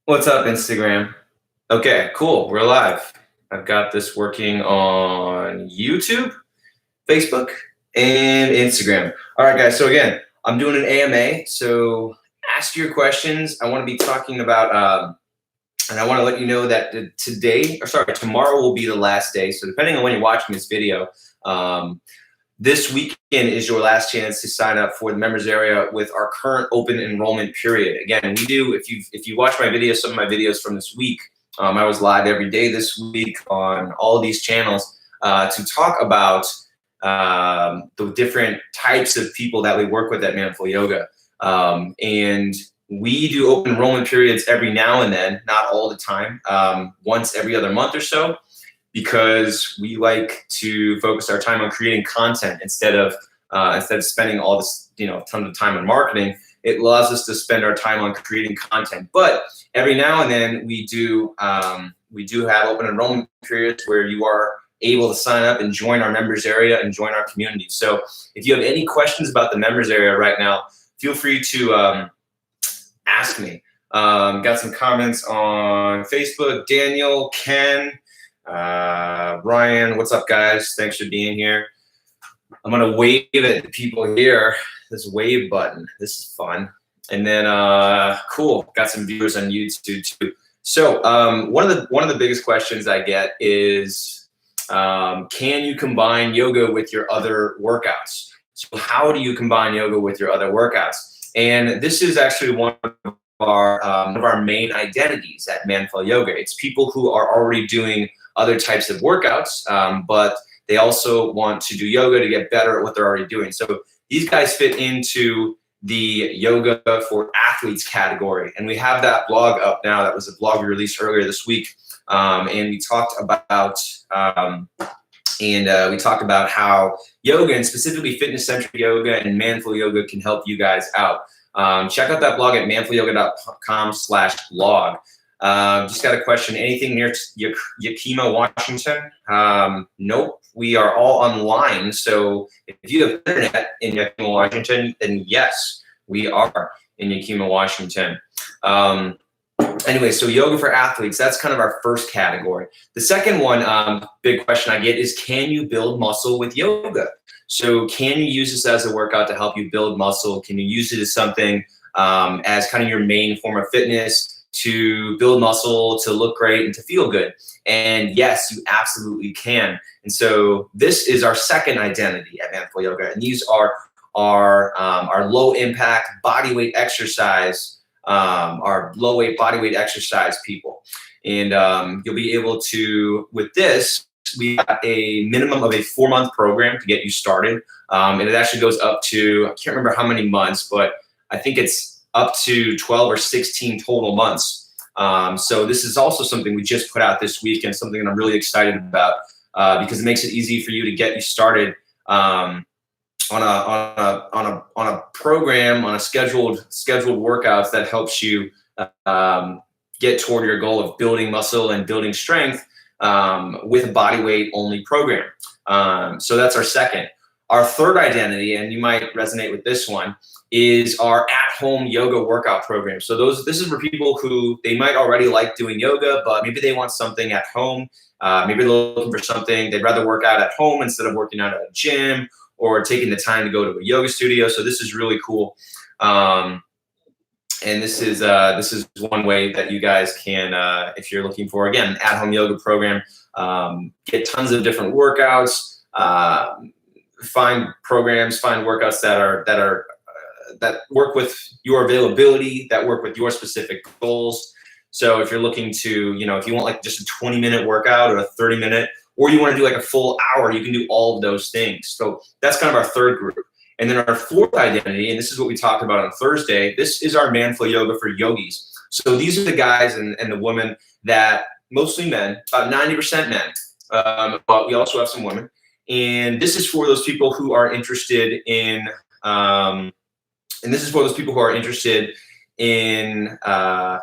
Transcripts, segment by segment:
What's up, Instagram? Okay, cool. We're live. I've got this working on YouTube, Facebook, and Instagram. All right, guys. So again, I'm doing an AMA. So ask your questions. I want to be talking about, and I want to let you know that tomorrow will be the last day. So depending on when you're watching this video, um, this weekend is your last chance to sign up for the members area with our current open enrollment period. Again, we do, if you watch my videos, some of my videos from this week, I was live every day this week on all of these channels to talk about the different types of people that we work with at Manful Yoga. And we do open enrollment periods every now and then, not all the time, once every other month or so, because we like to focus our time on creating content instead of spending all this, tons of time on marketing. It allows us to spend our time on creating content. But every now and then we do have open enrollment periods where you are able to sign up and join our members area and join our community. So if you have any questions about the members area right now, feel free to ask me. Got some comments on Facebook. Daniel, Ken, Ryan, what's up, guys? Thanks for being here. I'm gonna wave at the people here. This wave button. This is fun. And then cool. Got some viewers on YouTube too. So one of the biggest questions I get is, can you combine yoga with your other workouts? So how do you combine yoga with your other workouts? And this is actually one of our main identities at Manful Yoga. It's people who are already doing other types of workouts, but they also want to do yoga to get better at what they're already doing. So these guys fit into the yoga for athletes category. And we have that blog up now. That was a blog we released earlier this week. And we talked about how yoga, and specifically fitness-centric yoga and Manful Yoga, can help you guys out. Check out that blog at manfulyoga.com/blog. Just got a question. Anything near Yakima, Washington? Nope. We are all online. So if you have internet in Yakima, Washington, then yes, we are in Yakima, Washington. Anyway, so yoga for athletes, that's kind of our first category. The second one, big question I get is, can you build muscle with yoga? So can you use this as a workout to help you build muscle? Can you use it as something as kind of your main form of fitness, to build muscle, to look great, and to feel good? And yes, you absolutely can. And so this is our second identity at Manful Yoga. And these are our low impact bodyweight exercise, our low weight bodyweight exercise people. And you'll be able to, with this, we got a minimum of a 4-month program to get you started. And it actually goes up to, I can't remember how many months, but I think it's up to 12 or 16 total months. So this is also something we just put out this week, and something that I'm really excited about because it makes it easy for you to get you started on a program, on a scheduled workouts that helps you get toward your goal of building muscle and building strength with a body weight only program. So that's our second. Our third identity, and you might resonate with this one, is our at-home yoga workout program. So this is for people who, they might already like doing yoga, but maybe they want something at home. Maybe they're looking for something, they'd rather work out at home instead of working out at a gym or taking the time to go to a yoga studio. So this is really cool. And this is one way that you guys can, if you're looking for, again, an at-home yoga program, get tons of different workouts, find programs, find workouts that work with your availability, that work with your specific goals. So if you're looking to, if you want like just a 20-minute workout or a 30-minute, or you want to do like a full hour, you can do all of those things. So that's kind of our third group. And then our fourth identity, and this is what we talked about on Thursday, this is our Manful Yoga for yogis. So these are the guys and the women that, mostly men, about 90% men, but we also have some women. And this is for those people who are interested in,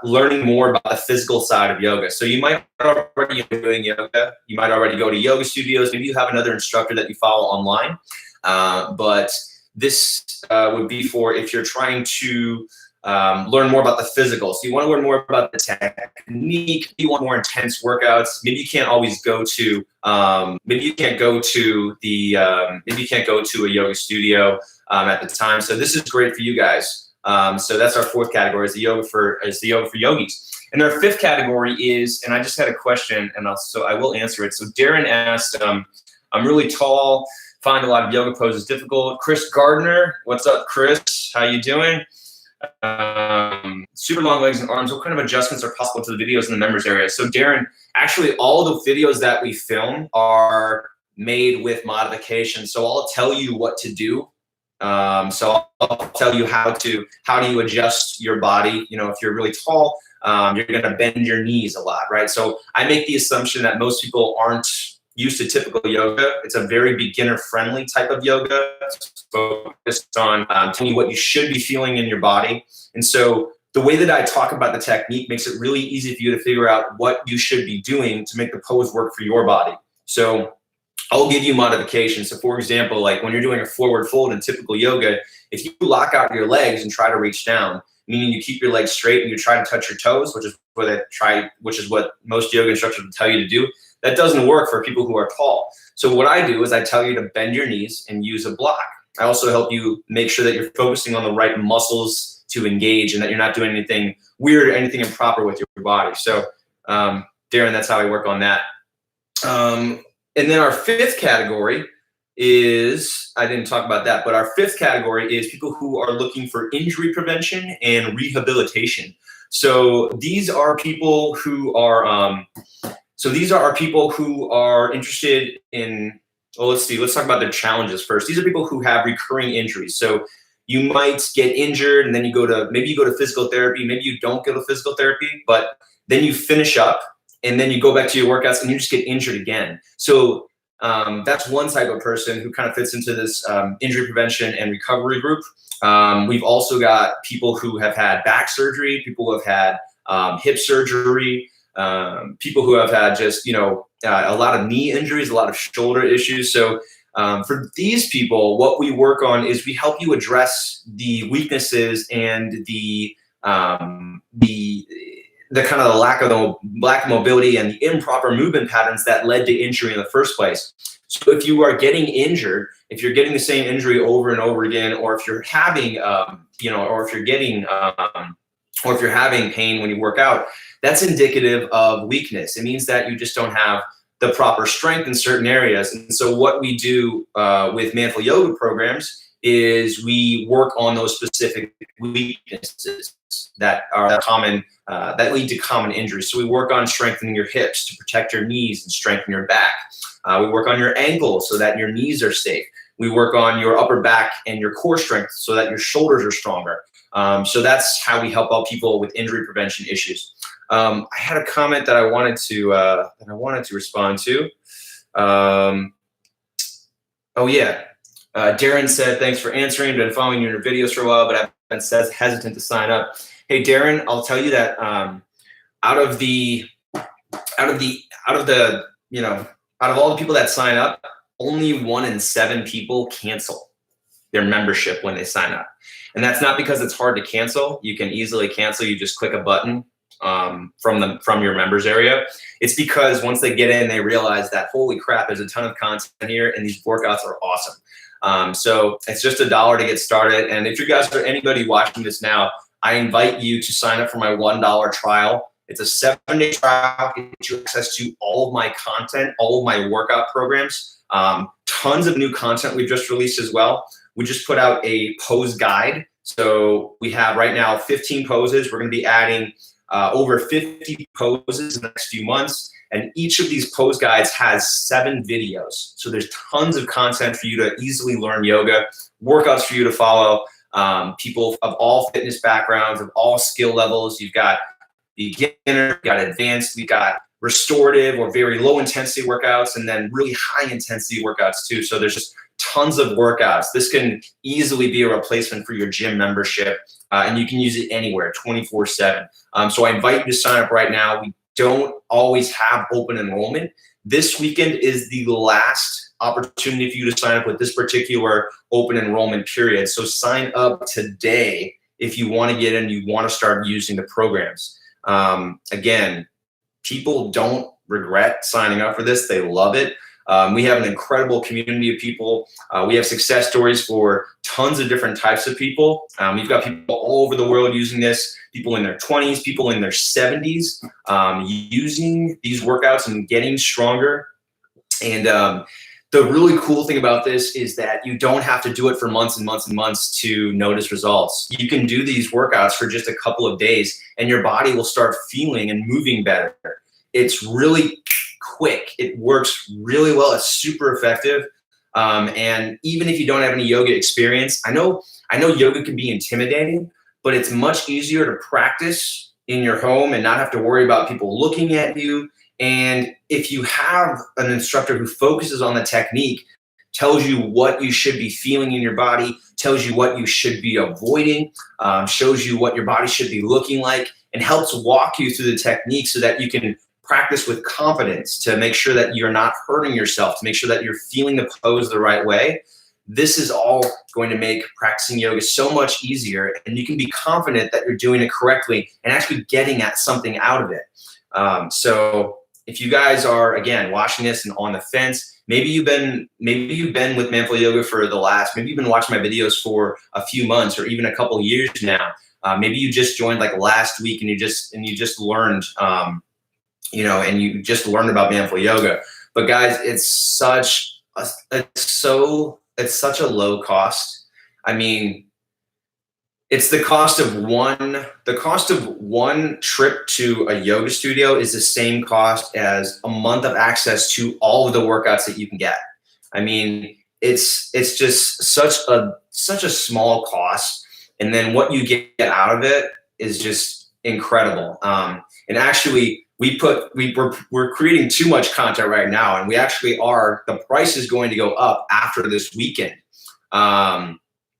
learning more about the physical side of yoga. So you might already be doing yoga. You might already go to yoga studios. Maybe you have another instructor that you follow online. But this would be for if you're trying to learn more about the physical. So you want to learn more about the technique. You want more intense workouts. Maybe you can't always go to maybe you can't go to a yoga studio at the time. So this is great for you guys. So that's our fourth category, is the yoga for yogis. And our fifth category is, and I just had a question, and so I will answer it. So Darren asked, I'm really tall, find a lot of yoga poses difficult. Chris Gardner, what's up, Chris? How you doing? Super long legs and arms. What kind of adjustments are possible to the videos in the members area? So Darren, actually all the videos that we film are made with modifications. So I'll tell you what to do. So I'll tell you how do you adjust your body. You know, if you're really tall, you're going to bend your knees a lot, right? So I make the assumption that most people aren't used to typical yoga. It's a very beginner-friendly type of yoga, focused on telling you what you should be feeling in your body. And so the way that I talk about the technique makes it really easy for you to figure out what you should be doing to make the pose work for your body. So I'll give you modifications. So for example, like when you're doing a forward fold in typical yoga, if you lock out your legs and try to reach down, meaning you keep your legs straight and you try to touch your toes, which is what most yoga instructors will tell you to do, that doesn't work for people who are tall. So what I do is I tell you to bend your knees and use a block. I also help you make sure that you're focusing on the right muscles to engage and that you're not doing anything weird or anything improper with your body. So Darren, that's how I work on that. And then our fifth category is, I didn't talk about that, but our fifth category is people who are looking for injury prevention and rehabilitation. So these are people who are, interested in, well, let's talk about their challenges first. These are people who have recurring injuries. So you might get injured and then maybe you go to physical therapy, maybe you don't go to physical therapy, but then you finish up and then you go back to your workouts and you just get injured again. So that's one type of person who kind of fits into this injury prevention and recovery group. We've also got people who have had back surgery, people who have had hip surgery, people who have had just, a lot of knee injuries, a lot of shoulder issues. So for these people, what we work on is we help you address the weaknesses and the kind of the lack of mobility and the improper movement patterns that led to injury in the first place. So if you are getting injured, if you're getting the same injury over and over again, or if you're having, or if you're having pain when you work out, that's indicative of weakness. It means that you just don't have the proper strength in certain areas. And so what we do with Manful Yoga programs is we work on those specific weaknesses that are common, that lead to common injuries. So we work on strengthening your hips to protect your knees and strengthen your back. We work on your ankles so that your knees are safe. We work on your upper back and your core strength so that your shoulders are stronger. So that's how we help out people with injury prevention issues. I had a comment that I wanted to respond to. Oh yeah. Darren said, thanks for answering. Been following you in your videos for a while, but I've been hesitant to sign up. Hey, Darren, I'll tell you that out of all the people that sign up, only 1 in 7 people cancel their membership when they sign up. And that's not because it's hard to cancel. You can easily cancel. You just click a button from your members area. It's because once they get in, they realize that, holy crap, there's a ton of content here and these workouts are awesome. So it's just $1 to get started. And if you guys are anybody watching this now, I invite you to sign up for my $1 trial. It's a 7-day trial. It gets you access to all of my content, all of my workout programs, tons of new content we've just released as well. We just put out a pose guide. So we have right now 15 poses. We're going to be adding over 50 poses in the next few months. And each of these pose guides has 7 videos. So there's tons of content for you to easily learn yoga, workouts for you to follow, people of all fitness backgrounds, of all skill levels. You've got beginner, you've got advanced, we've got restorative or very low intensity workouts, and then really high intensity workouts too. So there's just tons of workouts. This can easily be a replacement for your gym membership, and you can use it anywhere, 24/7. So I invite you to sign up right now. We don't always have open enrollment. This weekend is the last opportunity for you to sign up with this particular open enrollment period. So sign up today if you want to get in, you want to start using the programs. Again, people don't regret signing up for this. They love it. We have an incredible community of people. We have success stories for tons of different types of people. We've got people all over the world using this, people in their 20s, people in their 70s, using these workouts and getting stronger. And the really cool thing about this is that you don't have to do it for months and months and months to notice results. You can do these workouts for just a couple of days and your body will start feeling and moving better. It's really quick. It works really well. It's super effective. And even if you don't have any yoga experience, I know yoga can be intimidating, but it's much easier to practice in your home and not have to worry about people looking at you. And if you have an instructor who focuses on the technique, tells you what you should be feeling in your body, tells you what you should be avoiding, shows you what your body should be looking like, and helps walk you through the technique so that you can practice with confidence to make sure that you're not hurting yourself, to make sure that you're feeling the pose the right way. This is all going to make practicing yoga so much easier, and you can be confident that you're doing it correctly and actually getting at something out of it. So if you guys are, again, watching this and on the fence, maybe you've been with Manful Yoga for maybe you've been watching my videos for a few months or even a couple of years now. Maybe you just joined like last week and you just learned, and you just learned about Manful Yoga. But guys, it's such a low cost. I mean, it's the cost of one trip to a yoga studio is the same cost as a month of access to all of the workouts that you can get. I mean, it's just such a small cost, and then what you get out of it is just incredible. And actually, we're creating too much content right now, and we actually are. The price is going to go up after this weekend.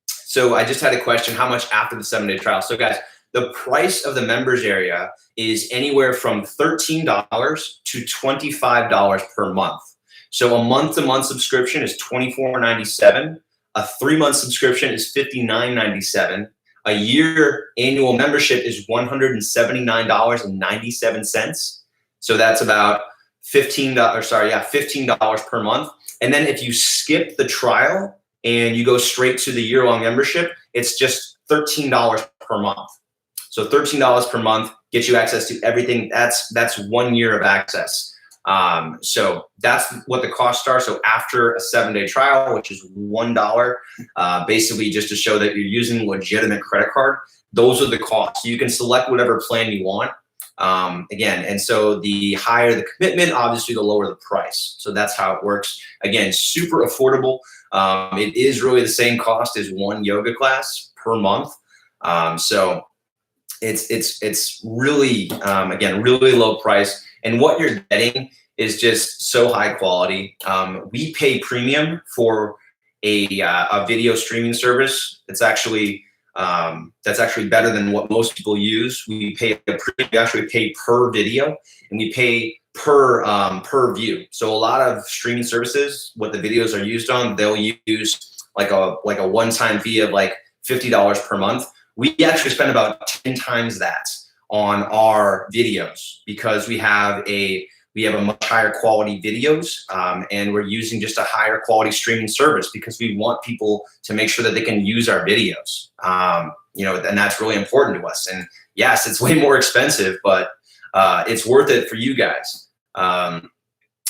So I just had a question, how much after the 7-day trial? So guys, the price of the members area is anywhere from $13 to $25 per month. So a month-to-month subscription is $24.97. A 3-month subscription is $59.97. A year annual membership is $179.97. So that's about $15 per month. And then if you skip the trial and you go straight to the year-long membership, it's just $13 per month. So $13 per month gets you access to everything. That's 1 year of access. So that's what the costs are. So after a 7-day trial, which is $1, basically just to show that you're using a legitimate credit card, those are the costs. You can select whatever plan you want. Again, and so the higher the commitment, obviously the lower the price. So that's how it works. Again, super affordable. It is really the same cost as one yoga class per month. So it's really, again, really low price. And what you're getting is just so high quality. We pay premium for a video streaming service. That's actually better than what most people use. We actually pay per video, and we pay per view. So a lot of streaming services, what the videos are used on, they'll use like a one-time fee of like $50 per month. We actually spend about 10 times that on our videos because we have a much higher quality videos, and we're using just a higher quality streaming service because we want people to make sure that they can use our videos. And that's really important to us. And yes, it's way more expensive, but it's worth it for you guys. And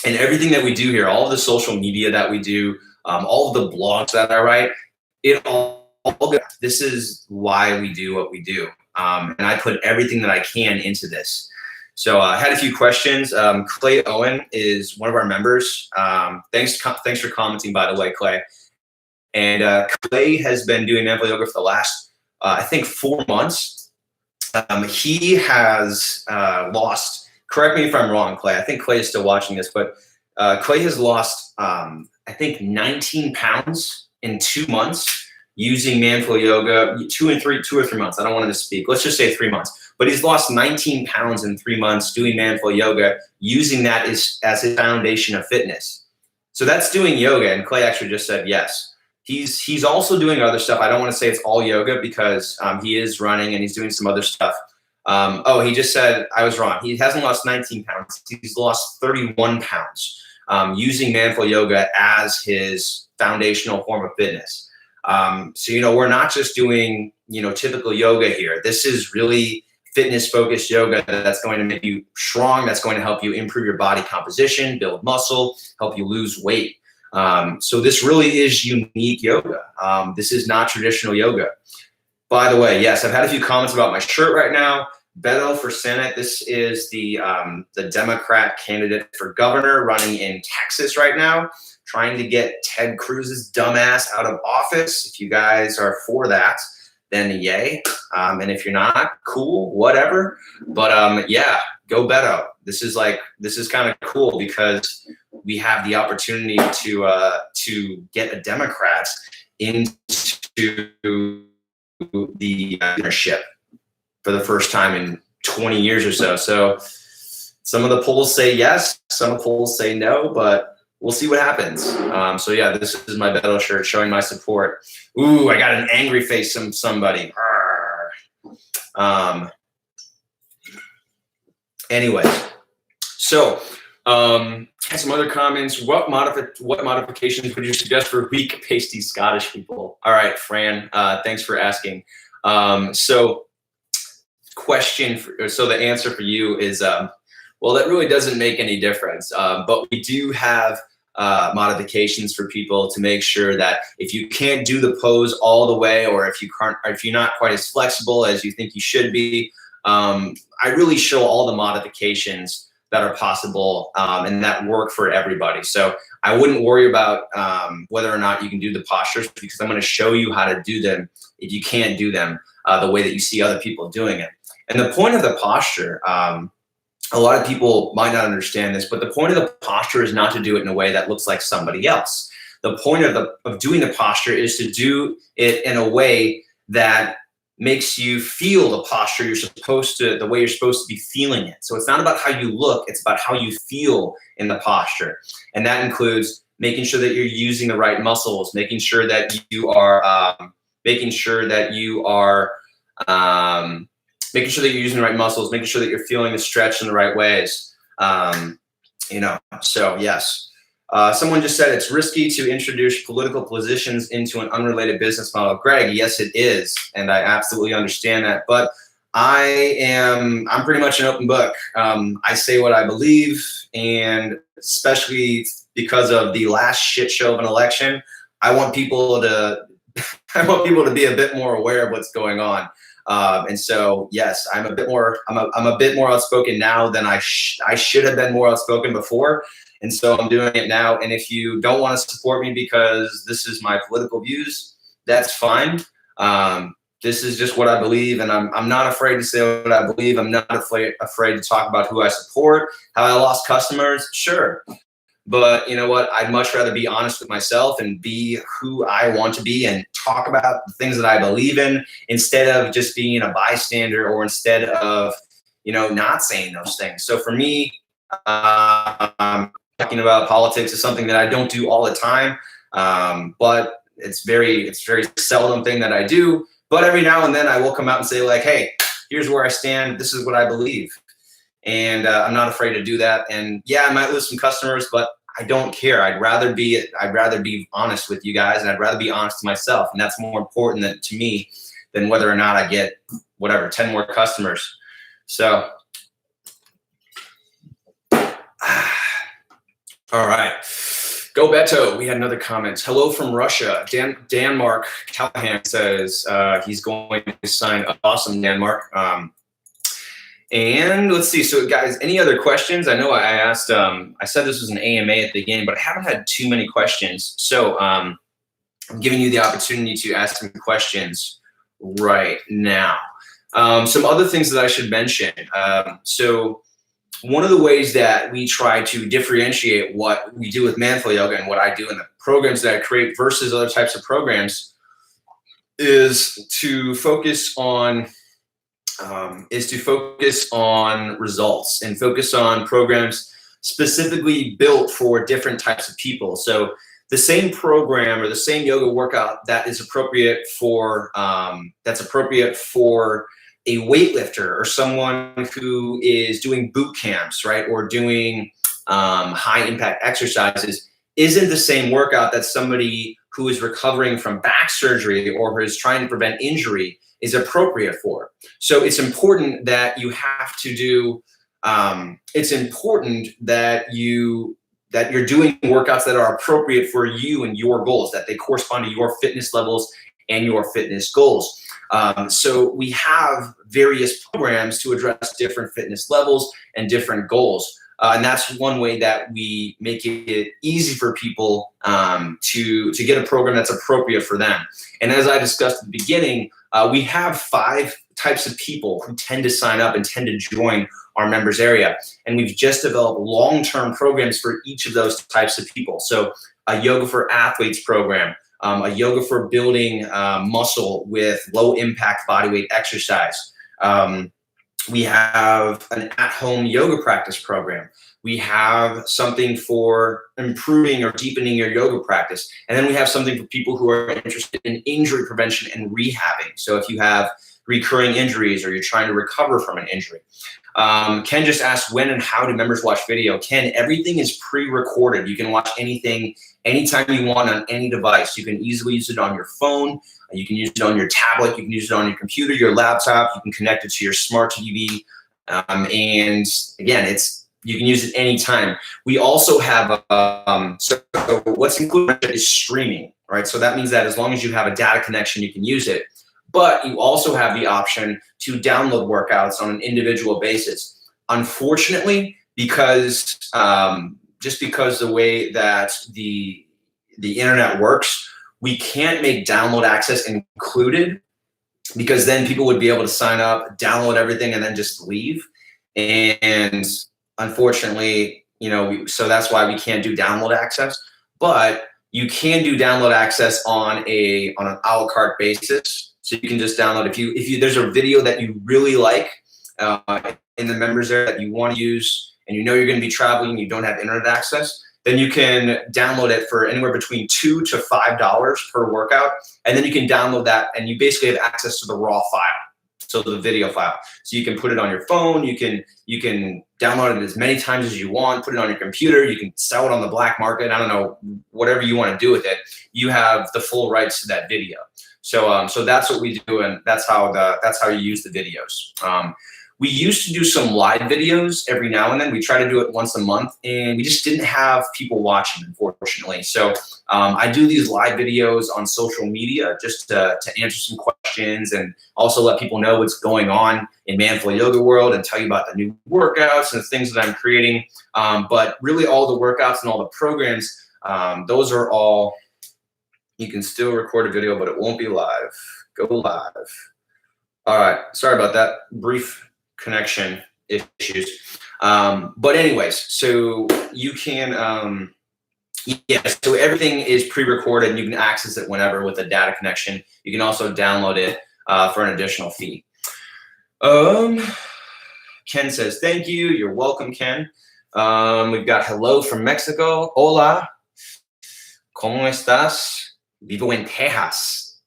everything that we do here, all of the social media that we do, all of the blogs that I write, this is why we do what we do. And I put everything that I can into this. So I had a few questions. Clay Owen is one of our members. Thanks for commenting, by the way, Clay. And Clay has been doing Manful Yoga for the last, I think, 4 months. He has lost, correct me if I'm wrong, Clay. I think Clay is still watching this, but Clay has lost, I think, 19 pounds in 2 months using Manful Yoga, 2 or 3 months. I don't want to misspeak. Let's just say 3 months. But he's lost 19 pounds in 3 months doing Manful Yoga, using that as his foundation of fitness. So that's doing yoga, and Clay actually just said yes. he's also doing other stuff. I don't want to say it's all yoga because he is running and he's doing some other stuff. Oh, he just said I was wrong. He hasn't lost 19 pounds. He's lost 31 pounds using Manful Yoga as his foundational form of fitness. So, we're not just doing, typical yoga here. This is really fitness focused yoga that's going to make you strong. That's going to help you improve your body composition, build muscle, help you lose weight. So this really is unique yoga. This is not traditional yoga. By the way, yes, I've had a few comments about my shirt right now. Beto for Senate. This is the Democrat candidate for governor running in Texas right now, trying to get Ted Cruz's dumbass out of office. If you guys are for that, then yay. And if you're not, cool, whatever. But yeah, go Beto. This is kind of cool because we have the opportunity to get a Democrat into the leadership for the first time in 20 years or so. So some of the polls say yes, some of the polls say no, but we'll see what happens. So yeah, this is my Beto shirt showing my support. Ooh, I got an angry face from somebody. Anyway, so some other comments. What modifications would you suggest for weak, pasty Scottish people? All right, Fran, thanks for asking. So the answer for you is, well, that really doesn't make any difference. But we do have modifications for people to make sure that if you can't do the pose all the way, or if you're not quite as flexible as you think you should be, I really show all the modifications that are possible and that work for everybody. So I wouldn't worry about whether or not you can do the postures, because I'm going to show you how to do them if you can't do them the way that you see other people doing it. And the point of the posture, a lot of people might not understand this, but the point of the posture is not to do it in a way that looks like somebody else. The point of doing the posture is to do it in a way that makes you feel the posture the way you're supposed to be feeling it. So it's not about how you look, it's about how you feel in the posture. And that includes making sure that you're using the right muscles, making sure that you are making sure that you're using the right muscles, making sure that you're feeling the stretch in the right ways. So yes. Someone just said it's risky to introduce political positions into an unrelated business model. Greg, yes, it is. And I absolutely understand that. But I'm pretty much an open book. I say what I believe, and especially because of the last shit show of an election, I want people to be a bit more aware of what's going on. And so, yes, I'm a bit more outspoken now than I should have been more outspoken before. And so I'm doing it now. And if you don't want to support me because this is my political views, that's fine. This is just what I believe. And I'm not afraid to say what I believe. I'm not afraid to talk about who I support, how I lost customers. Sure. But you know what? I'd much rather be honest with myself and be who I want to be and talk about the things that I believe in, instead of just being a bystander, or instead of, not saying those things. So for me, talking about politics is something that I don't do all the time, but it's very seldom thing that I do. But every now and then I will come out and say, like, hey, here's where I stand. This is what I believe. And I'm not afraid to do that. And yeah, I might lose some customers, but I don't care. I'd rather be honest with you guys, and I'd rather be honest to myself. And that's more important to me than whether or not I get 10 more customers. So, all right. Go Beto. We had another comment. Hello from Russia. Danmark Callahan says he's going to sign. Awesome, Danmark. And let's see. So, guys, any other questions? I know I asked. I said this was an AMA at the beginning, but I haven't had too many questions. So I'm giving you the opportunity to ask some questions right now. Some other things that I should mention. So one of the ways that we try to differentiate what we do with Manful Yoga and what I do in the programs that I create versus other types of programs is to focus on results and focus on programs specifically built for different types of people. So the same program or the same yoga workout that is appropriate for a weightlifter or someone who is doing boot camps, right, or doing high impact exercises isn't the same workout that somebody who is recovering from back surgery or who is trying to prevent injury is appropriate for. So it's important that you have to do, it's important that you're doing workouts that are appropriate for you and your goals, that they correspond to your fitness levels and your fitness goals. So we have various programs to address different fitness levels and different goals. And that's one way that we make it easy for people to get a program that's appropriate for them. And as I discussed at the beginning, we have 5 types of people who tend to sign up and tend to join our members area. And we've just developed long-term programs for each of those types of people. So a yoga for athletes program, a yoga for building muscle with low impact bodyweight exercise. We have an at-home yoga practice program. We have something for improving or deepening your yoga practice. And then we have something for people who are interested in injury prevention and rehabbing. So if you have recurring injuries or you're trying to recover from an injury. Ken just asked, when and how do members watch video? Ken, everything is pre-recorded. You can watch anything anytime you want on any device. You can easily use it on your phone. You can use it on your tablet. You can use it on your computer, your laptop. You can connect it to your smart TV. And again, you can use it anytime. We also have, so what's included is streaming, right? So that means that as long as you have a data connection, you can use it. But you also have the option to download workouts on an individual basis. Unfortunately, because just because the way that the internet works, we can't make download access included, because then people would be able to sign up, download everything, and then just leave. And unfortunately, so that's why we can't do download access. But you can do download access on an a la carte basis. So you can just download if you there's a video that you really like in the members area that you want to use, and you're going to be traveling and you don't have internet access, then you can download it for anywhere between $2 to $5 per workout, and then you can download that, and you basically have access to the raw file, so the video file. So you can put it on your phone, you can download it as many times as you want, put it on your computer, you can sell it on the black market. I don't know, whatever you want to do with it. You have the full rights to that video. So so that's what we do, and that's how you use the videos. We used to do some live videos every now and then. We try to do it once a month, and we just didn't have people watching, unfortunately. So I do these live videos on social media just to answer some questions and also let people know what's going on in Manful Yoga world and tell you about the new workouts and the things that I'm creating. But really all the workouts and all the programs, those are all, you can still record a video, but it won't be live. Go live. All right, sorry about that. Brief connection issues. But anyways, so you can, so everything is pre-recorded and you can access it whenever with a data connection. You can also download it for an additional fee. Ken says, thank you. You're welcome, Ken. We've got hello from Mexico. Hola. ¿Cómo estás? Vivo en Texas.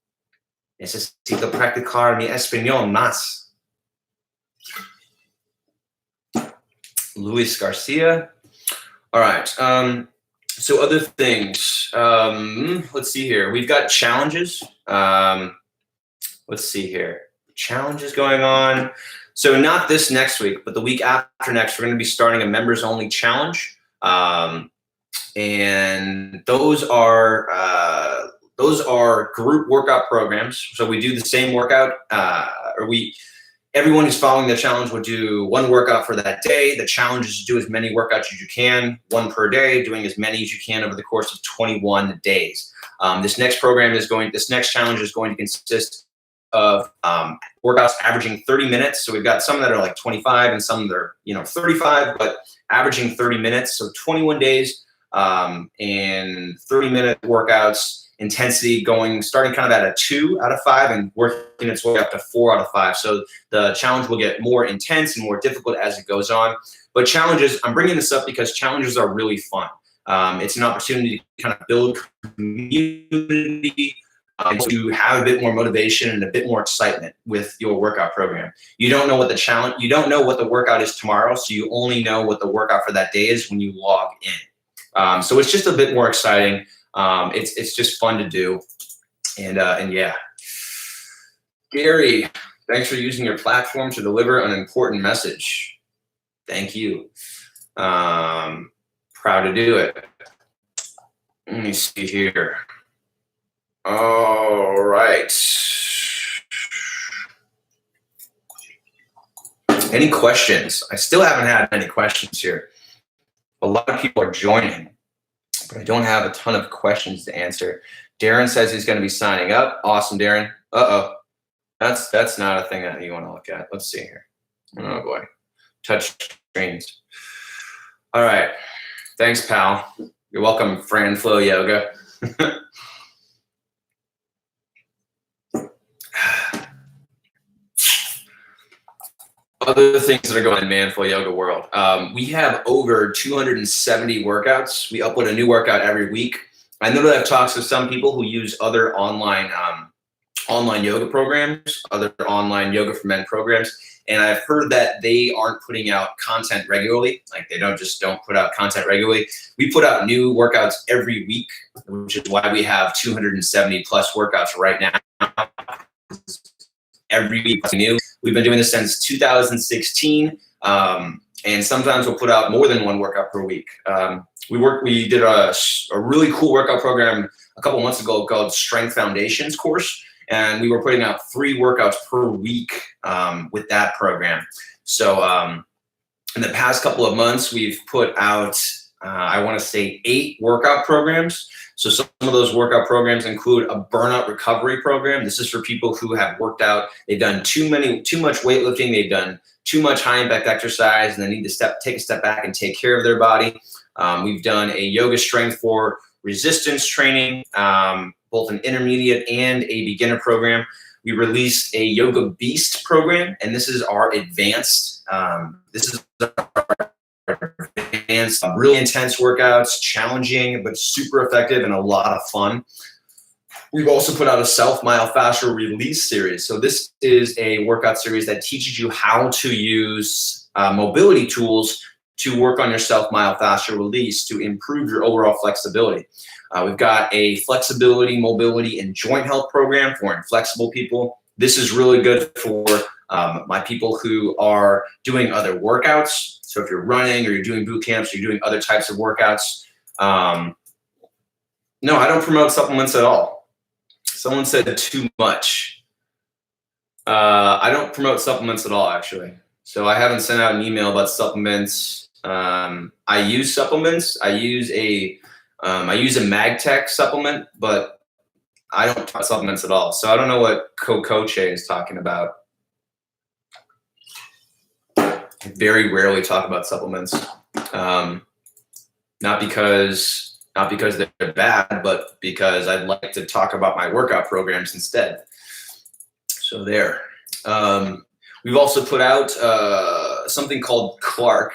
Necesito practicar mi español más. Luis Garcia. All right. So other things. Let's see here. We've got challenges. Let's see here. Challenges going on. So not this next week, but the week after next, we're going to be starting a members only challenge. And those are group workout programs. So we do the same workout, everyone who's following the challenge will do one workout for that day. The challenge is to do as many workouts as you can, one per day, doing as many as you can over the course of 21 days. This next challenge is going to consist of workouts averaging 30 minutes. So we've got some that are like 25 and some that are 35, but averaging 30 minutes. So 21 days and 30-minute workouts. Intensity starting kind of at a 2 out of 5 and working its way up to 4 out of 5. So the challenge will get more intense and more difficult as it goes on. But challenges, I'm bringing this up because challenges are really fun. It's an opportunity to kind of build community, to have a bit more motivation and a bit more excitement with your workout program. You don't know what you don't know what the workout is tomorrow, so you only know what the workout for that day is when you log in. So it's just a bit more exciting. It's just fun to do, and yeah. Gary, thanks for using your platform to deliver an important message. Thank you. Proud to do it. Let me see here. All right. Any questions? I still haven't had any questions here. A lot of people are joining, but I don't have a ton of questions to answer. Darren says he's going to be signing up. Awesome, Darren. Uh-oh. That's not a thing that you want to look at. Let's see here. Oh, boy. Touch screens. All right. Thanks, pal. You're welcome, Fran Flow Yoga. Other things that are going on in Manful Yoga world. We have over 270 workouts. We upload a new workout every week. I know that I've talked to some people who use other online yoga programs, other online yoga for men programs, and I've heard that they aren't putting out content regularly. Like they don't put out content regularly. We put out new workouts every week, which is why we have 270 plus workouts right now. Every week new. We've been doing this since 2016, and sometimes we'll put out more than one workout per week. We did a really cool workout program a couple months ago called Strength Foundations course, and we were putting out 3 workouts per week with that program. So in the past couple of months, we've put out, I want to say 8 workout programs. So some of those workout programs include a burnout recovery program. This is for people who have worked out, they've done too much weightlifting, they've done too much high impact exercise, and they need to take a step back and take care of their body. We've done a yoga strength for resistance training, both an intermediate and a beginner program. We released a Yoga Beast program, and this is our advanced, really intense workouts, challenging, but super effective and a lot of fun. We've also put out a self-myofascial release series. So this is a workout series that teaches you how to use mobility tools to work on your self-myofascial release to improve your overall flexibility. We've got a flexibility, mobility, and joint health program for inflexible people. This is really good for my people who are doing other workouts. So if you're running or you're doing boot camps, or you're doing other types of workouts. No, I don't promote supplements at all. Someone said too much. I don't promote supplements at all, actually. So I haven't sent out an email about supplements. I use supplements. I use a MagTech supplement, but I don't talk supplements at all. So I don't know what Cocoche is talking about. I very rarely talk about supplements. Not because they're bad, but because I'd like to talk about my workout programs instead. So there. We've also put out something called Clark,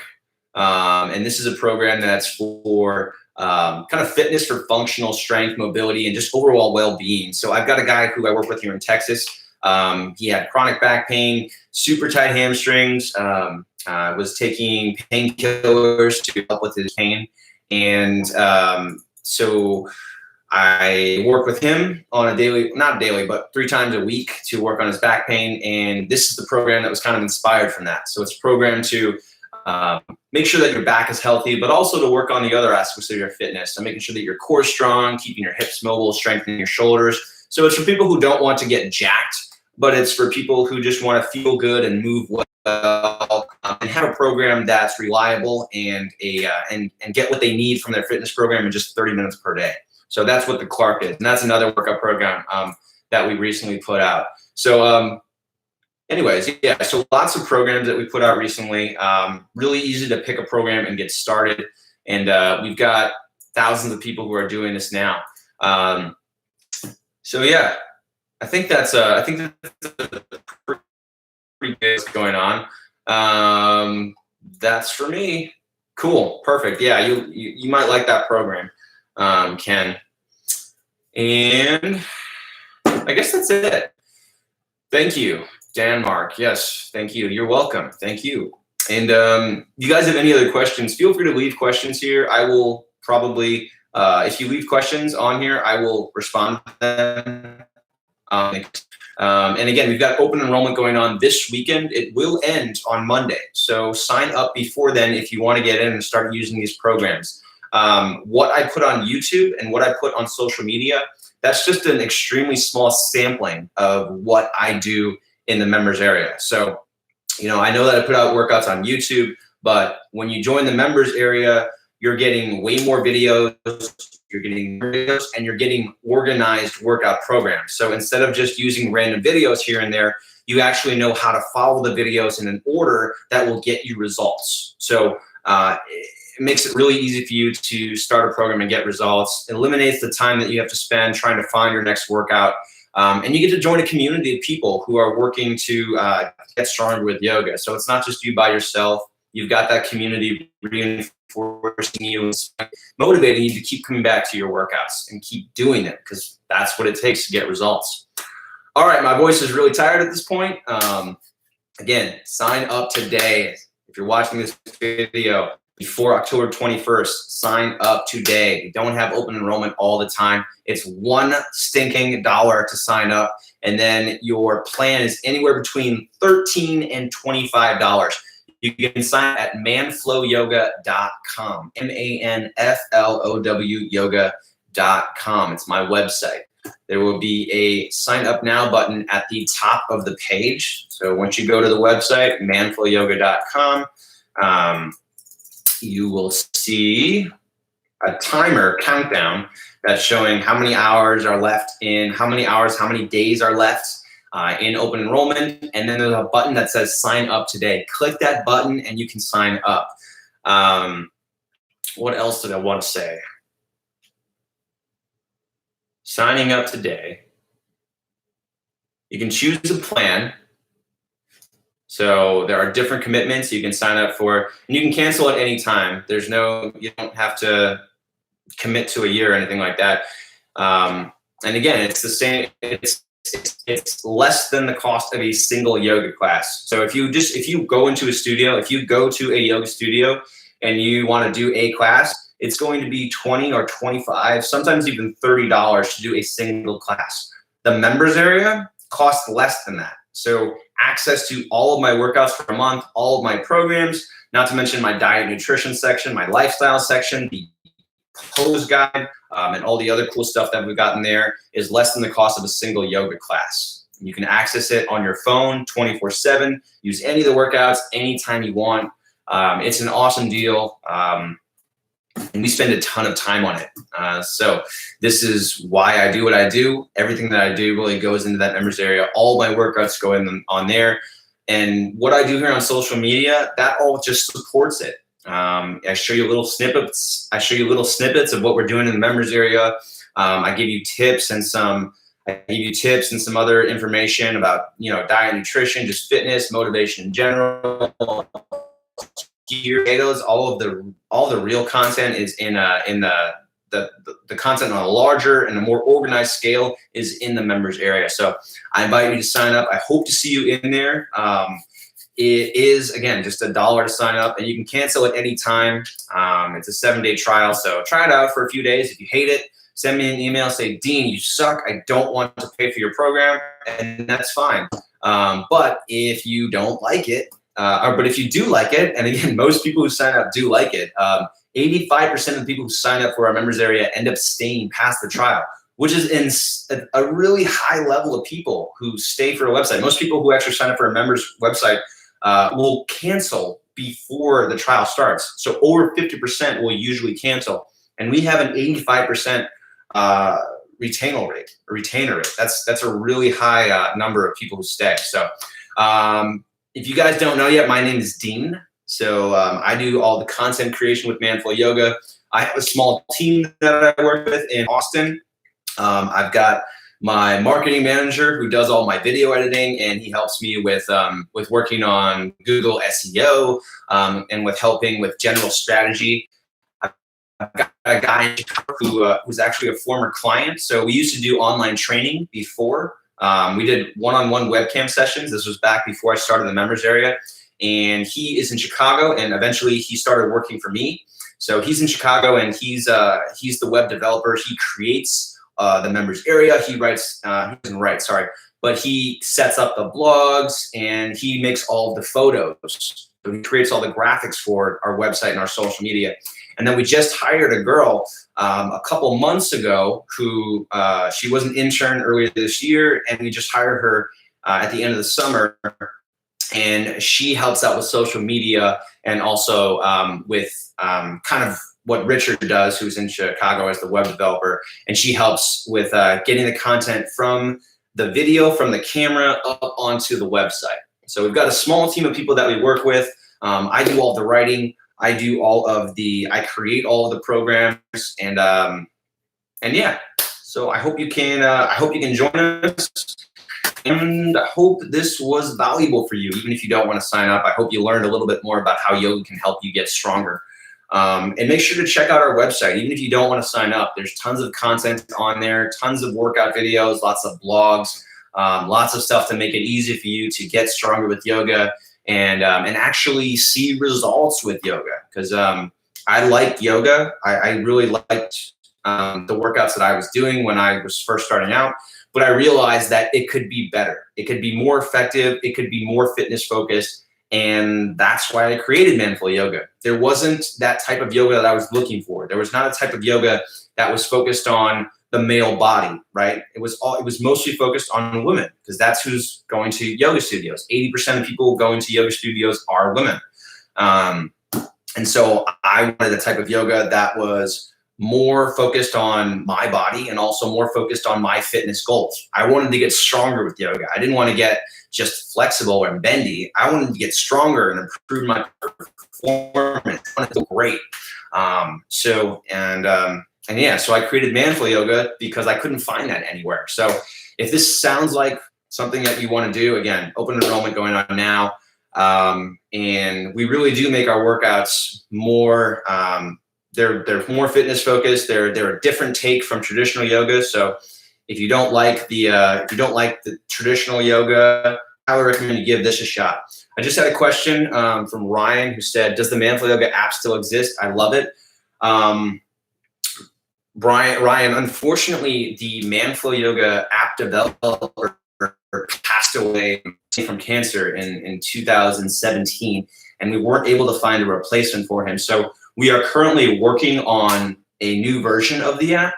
and this is a program that's for kind of fitness for functional strength, mobility, and just overall well-being. So I've got a guy who I work with here in Texas. He had chronic back pain, super tight hamstrings, was taking painkillers to help with his pain. And so I work with him on a daily, not daily, but 3 times a week to work on his back pain. And this is the program that was kind of inspired from that. So it's a program to make sure that your back is healthy, but also to work on the other aspects of your fitness. So making sure that your core is strong, keeping your hips mobile, strengthening your shoulders. So it's for people who don't want to get jacked, but it's for people who just want to feel good and move well, and have a program that's reliable and get what they need from their fitness program in just 30 minutes per day. So that's what the Clark is, and that's another workout program that we recently put out. So anyways, yeah, so lots of programs that we put out recently. Really easy to pick a program and get started, and we've got thousands of people who are doing this now. So yeah, I think that's pretty good going on. That's for me. Cool. Perfect. Yeah, you might like that program, Ken. And I guess that's it. Thank you, Denmark. Yes, thank you. You're welcome. Thank you. And you guys have any other questions, feel free to leave questions here. I will probably, if you leave questions on here, I will respond to them. And again, we've got open enrollment going on this weekend. It will end on Monday. So sign up before then if you want to get in and start using these programs. What I put on YouTube and what I put on social media, that's just an extremely small sampling of what I do in the members area. So, you know, I know that I put out workouts on YouTube, but when you join the members area, you're getting way more videos, and you're getting organized workout programs. So instead of just using random videos here and there, you actually know how to follow the videos in an order that will get you results. So it makes it really easy for you to start a program and get results. It eliminates the time that you have to spend trying to find your next workout. And you get to join a community of people who are working to get stronger with yoga. So it's not just you by yourself. You've got that community reinforcing you and motivating you to keep coming back to your workouts and keep doing it, because that's what it takes to get results. All right, my voice is really tired at this point. Again, sign up today. If you're watching this video before October 21st, sign up today. We don't have open enrollment all the time. It's $1 stinking to sign up, and then your plan is anywhere between $13 and $25. You can sign up at manflowyoga.com, MANFLOW yoga.com. It's my website. There will be a sign up now button at the top of the page. So once you go to the website, manflowyoga.com, you will see a timer countdown that's showing how many hours are left in, how many days are left in open enrollment, and then there's a button that says sign up today. Click that button and you can sign up. What else did I want to say? Signing up today, you can choose a plan. So there are different commitments you can sign up for, and you can cancel at any time. You don't have to commit to a year or anything like that. And again, it's the same. It's less than the cost of a single yoga class. So if you go into a studio, if you go to a yoga studio and you want to do a class, it's going to be $20 or $25, sometimes even $30 to do a single class. The members area costs less than that. So access to all of my workouts for a month, all of my programs, not to mention my diet nutrition section, my lifestyle section, the pose guide, and all the other cool stuff that we've got in there is less than the cost of a single yoga class. You can access it on your phone 24/7, use any of the workouts anytime you want. It's an awesome deal. And we spend a ton of time on it. So this is why I do what I do. Everything that I do really goes into that members area. All my workouts go in on there. And what I do here on social media, that all just supports it. I show you little snippets. of what we're doing in the members area. I give you tips and some other information about, diet, nutrition, just fitness, motivation in general. All the real content is in the content on a larger and a more organized scale is in the members area. So I invite you to sign up. I hope to see you in there. It is, again, just $1 to sign up, and you can cancel at any time. It's a 7-day trial, so try it out for a few days. If you hate it, send me an email, say, Dean, you suck. I don't want to pay for your program, and that's fine. But if you don't like it, but if you do like it, and again, most people who sign up do like it, 85% of the people who sign up for our members area end up staying past the trial, which is in a really high level of people who stay for a website. Most people who actually sign up for a members website will cancel before the trial starts. So over 50% will usually cancel. And we have an 85% retainer rate. That's a really high number of people who stay. So if you guys don't know yet, my name is Dean. So I do all the content creation with Manflow Yoga. I have a small team that I work with in Austin. I've got my marketing manager who does all my video editing, and he helps me with working on Google SEO, and with helping with general strategy. I've got a guy in Chicago who's actually a former client. So we used to do online training before. We did one-on-one webcam sessions. This was back before I started the members area. And he is in Chicago, and eventually he started working for me. So he's in Chicago, and he's the web developer. He creates the members area. He writes, he doesn't write, sorry, but he sets up the blogs, and he makes all of the photos. So he creates all the graphics for our website and our social media. And then we just hired a girl a couple months ago who she was an intern earlier this year, and we just hired her at the end of the summer. And she helps out with social media and also with kind of what Richard does, who's in Chicago as the web developer. And she helps with getting the content from the video, from the camera up onto the website. So we've got a small team of people that we work with. I do all the writing. I create all of the programs, and yeah. So I hope you can join us. And I hope this was valuable for you, even if you don't want to sign up. I hope you learned a little bit more about how yoga can help you get stronger. And make sure to check out our website. Even if you don't want to sign up, there's tons of content on there, tons of workout videos, lots of blogs, lots of stuff to make it easy for you to get stronger with yoga and actually see results with yoga. Because I like yoga. I really liked the workouts that I was doing when I was first starting out. But I realized that it could be better. It could be more effective. It could be more fitness focused. And that's why I created Manful Yoga. There wasn't that type of yoga that I was looking for. There was not a type of yoga that was focused on the male body, right? It was mostly focused on women, because that's who's going to yoga studios. 80% of people going to yoga studios are women. And so I wanted a type of yoga that was more focused on my body and also more focused on my fitness goals. I wanted to get stronger with yoga. I didn't want to get just flexible and bendy. I wanted to get stronger and improve my performance. I wanted to feel great. So I created Manful Yoga because I couldn't find that anywhere. So if this sounds like something that you want to do, again, open enrollment going on now. And we really do make our workouts more, they're more fitness focused. They're a different take from traditional yoga. So if you don't like the traditional yoga, I would recommend you give this a shot. I just had a question from Ryan, who said, "Does the Manful Yoga app still exist?" I love it. Ryan, unfortunately, the Manful Yoga app developer passed away from cancer in 2017, and we weren't able to find a replacement for him. So we are currently working on a new version of the app.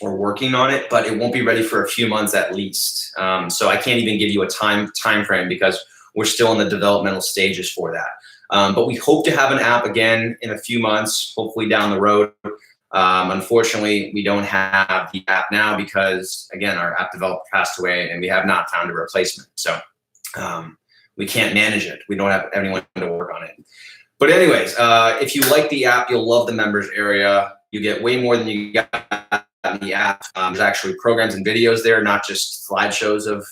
We're working on it, but it won't be ready for a few months at least. So I can't even give you a time frame because we're still in the developmental stages for that. But we hope to have an app again in a few months, hopefully down the road. Unfortunately, we don't have the app now because, again, our app developer passed away and we have not found a replacement. So we can't manage it. We don't have anyone to work on it. But anyways, if you like the app, you'll love the members area. You get way more than you got in the app. There's actually programs and videos there, not just slideshows of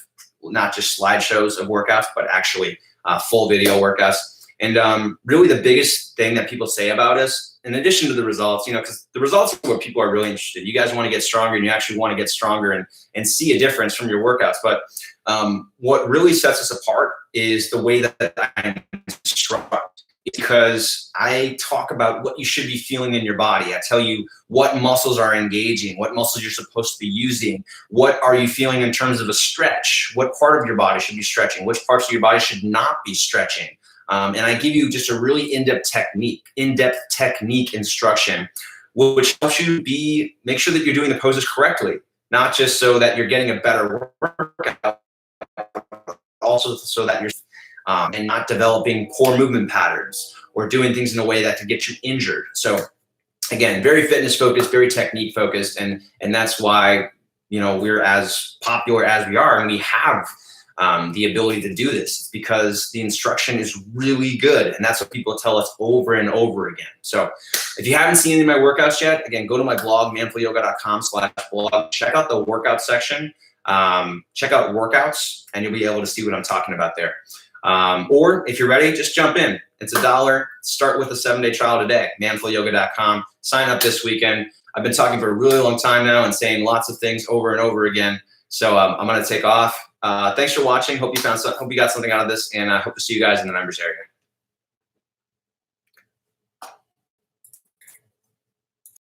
workouts, but actually full video workouts. And really the biggest thing that people say about us, in addition to the results, because the results are what people are really interested in. You guys want to get stronger, and you actually want to get stronger and see a difference from your workouts. But what really sets us apart is the way that I instruct. Because I talk about what you should be feeling in your body. I tell you what muscles are engaging, what muscles you're supposed to be using, what are you feeling in terms of a stretch, what part of your body should be stretching, which parts of your body should not be stretching. And I give you just a really in-depth technique instruction, which helps you make sure that you're doing the poses correctly, not just so that you're getting a better workout, also so that you're and not developing poor movement patterns or doing things in a way that could get you injured. So again, very fitness focused, very technique focused, and that's why we're as popular as we are, and we have the ability to do this. It's because the instruction is really good, and that's what people tell us over and over again. So if you haven't seen any of my workouts yet, again, go to my blog, manfulyoga.com/blog. Check out the workout section. Check out workouts, and you'll be able to see what I'm talking about there. Or if you're ready, just jump in. It's $1. Start with a 7-day trial today, manfulyoga.com. Sign up this weekend. I've been talking for a really long time now and saying lots of things over and over again. So I'm going to take off. Thanks for watching. Hope you got something out of this, and I hope to see you guys in the members area.